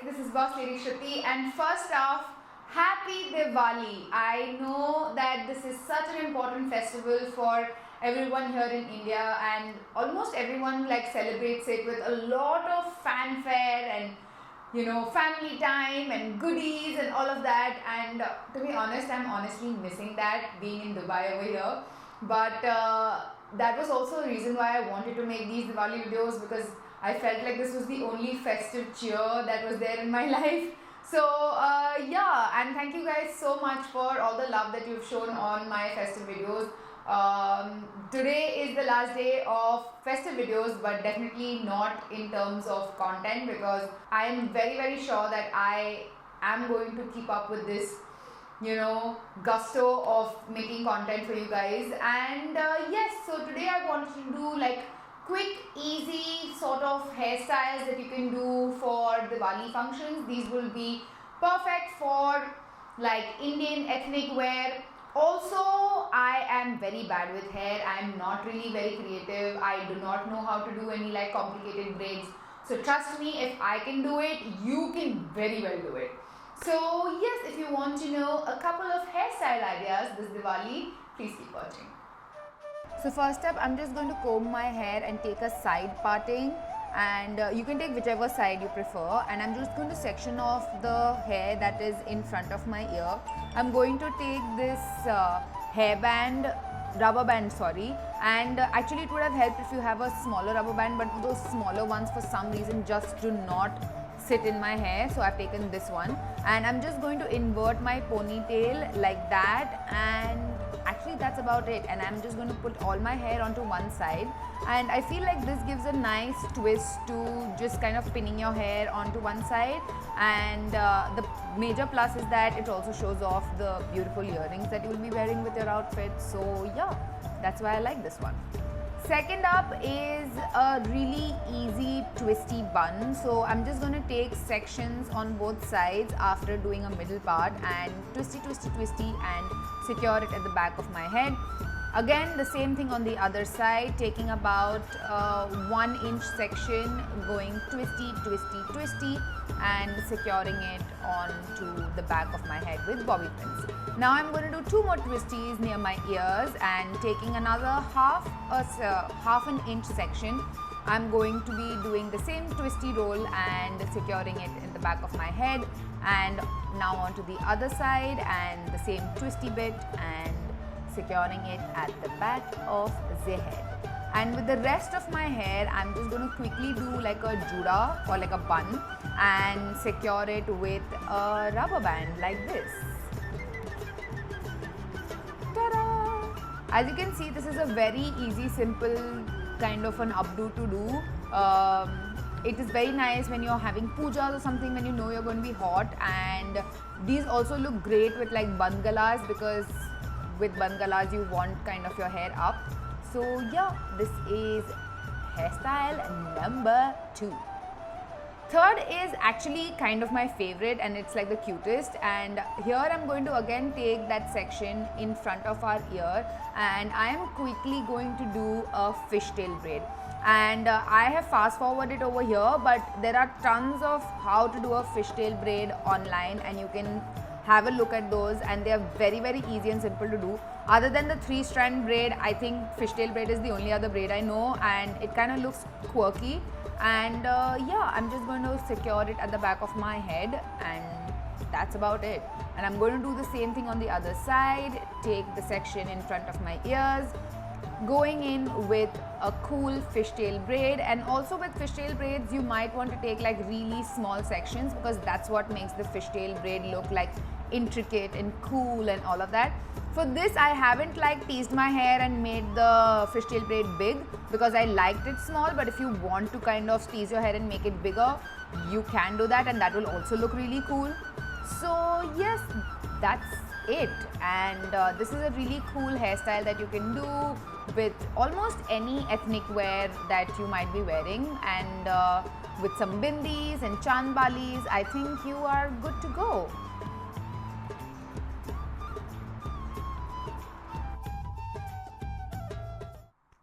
this is Bosslady Shruti, and first off, Happy Diwali. I know that this is such an important festival for everyone here in India, and almost everyone celebrates it with a lot of fanfare and family time and goodies and all of that. And to be honest, I'm honestly missing that being in Dubai over here. But that was also a reason why I wanted to make these Diwali videos, because I felt like this was the only festive cheer that was there in my life. So yeah, and thank you guys so much for all the love that you've shown on my festive videos. Today is the last day of festive videos, but definitely not in terms of content, because I am very sure that I am going to keep up with this gusto of making content for you guys. And yes, so today I wanted to do quick, easy sort of hairstyles that you can do for Diwali functions. These will be perfect for Indian ethnic wear. Also, I am very bad with hair. I am not really very creative. I do not know how to do any complicated braids. So trust me, if I can do it, you can very well do it. So yes, if you want to know a couple of hairstyle ideas this Diwali, please keep watching. So first up, I'm just going to comb my hair and take a side parting, and you can take whichever side you prefer, and I'm just going to section off the hair that is in front of my ear. I'm going to take this rubber band, and actually it would have helped if you have a smaller rubber band, but those smaller ones for some reason just do not sit in my hair, so I've taken this one, and I'm just going to invert my ponytail like that, and actually that's about it. And I'm just going to put all my hair onto one side, and I feel like this gives a nice twist to just kind of pinning your hair onto one side. And the major plus is that it also shows off the beautiful earrings that you'll be wearing with your outfit. So yeah, that's why I like this one. Second up is a really easy twisty bun. So I'm just going to take sections on both sides after doing a middle part and twisty and secure it at the back of my head. Again, the same thing on the other side, taking about 1 inch section, going twisty and securing it onto the back of my head with bobby pins. Now I'm going to do 2 more twisties near my ears, and taking another half an inch section, I'm going to be doing the same twisty roll and securing it in the back of my head. And now onto the other side, and the same twisty bit and securing it at the back of the head. And with the rest of my hair, I'm just going to quickly do a juda or a bun and secure it with a rubber band like this. Ta-da! As you can see, this is a very easy, simple kind of an updo to do. It is very nice when you're having pujas or something, when you know you're going to be hot. And these also look great with bun galas, because with bun galas you want kind of your hair up. So yeah, this is hairstyle number 2. Third is actually kind of my favorite, and it's the cutest. And here I'm going to again take that section in front of our ear, and I am quickly going to do a fishtail braid. And I have fast forwarded over here, but there are tons of how to do a fishtail braid online, and you can have a look at those, and they are very easy and simple to do. Other than the 3-strand braid, I think fishtail braid is the only other braid I know, and it kind of looks quirky. And yeah, I'm just going to secure it at the back of my head, and that's about it. And I'm going to do the same thing on the other side, take the section in front of my ears, going in with a cool fishtail braid. And also with fishtail braids, you might want to take really small sections, because that's what makes the fishtail braid look intricate and cool and all of that. For this, I haven't teased my hair and made the fishtail braid big, because I liked it small. But if you want to kind of tease your hair and make it bigger, you can do that, and that will also look really cool. So yes, that's it. And this is a really cool hairstyle that you can do with almost any ethnic wear that you might be wearing, and with some bindis and chandbalis, I think you are good to go.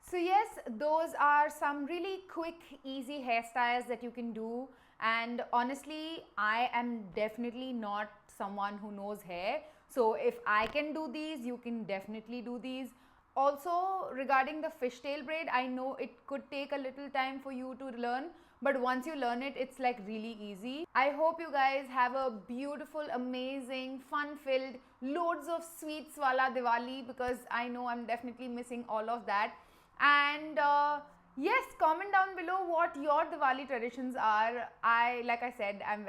So yes, those are some really quick, easy hairstyles that you can do And honestly, I am definitely not someone who knows hair. So if I can do these, you can definitely do these. Also, regarding the fishtail braid, I know it could take a little time for you to learn, but once you learn it, it's like really easy. I hope you guys have a beautiful, amazing, fun-filled, loads of sweets wala Diwali, because I know I'm definitely missing all of that. And yes, comment down below what your Diwali traditions are. Like I said, I'm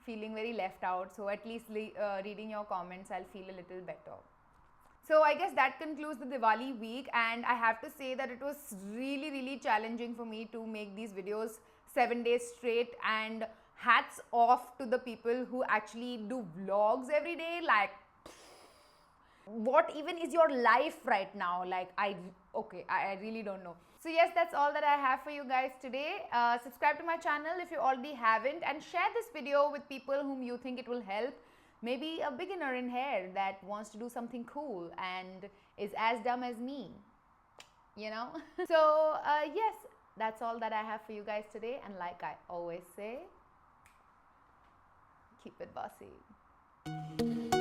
feeling very left out, so at least reading your comments, I'll feel a little better. So I guess that concludes the Diwali week, and I have to say that it was really challenging for me to make these videos 7 days straight, and hats off to the people who actually do vlogs every day. Like, what even is your life right now? Like, I really don't know. So yes, that's all that I have for you guys today. Subscribe to my channel if you already haven't, and share this video with people whom you think it will help. Maybe a beginner in hair that wants to do something cool and is as dumb as me, you know. So yes, that's all that I have for you guys today, and like I always say, keep it bossy.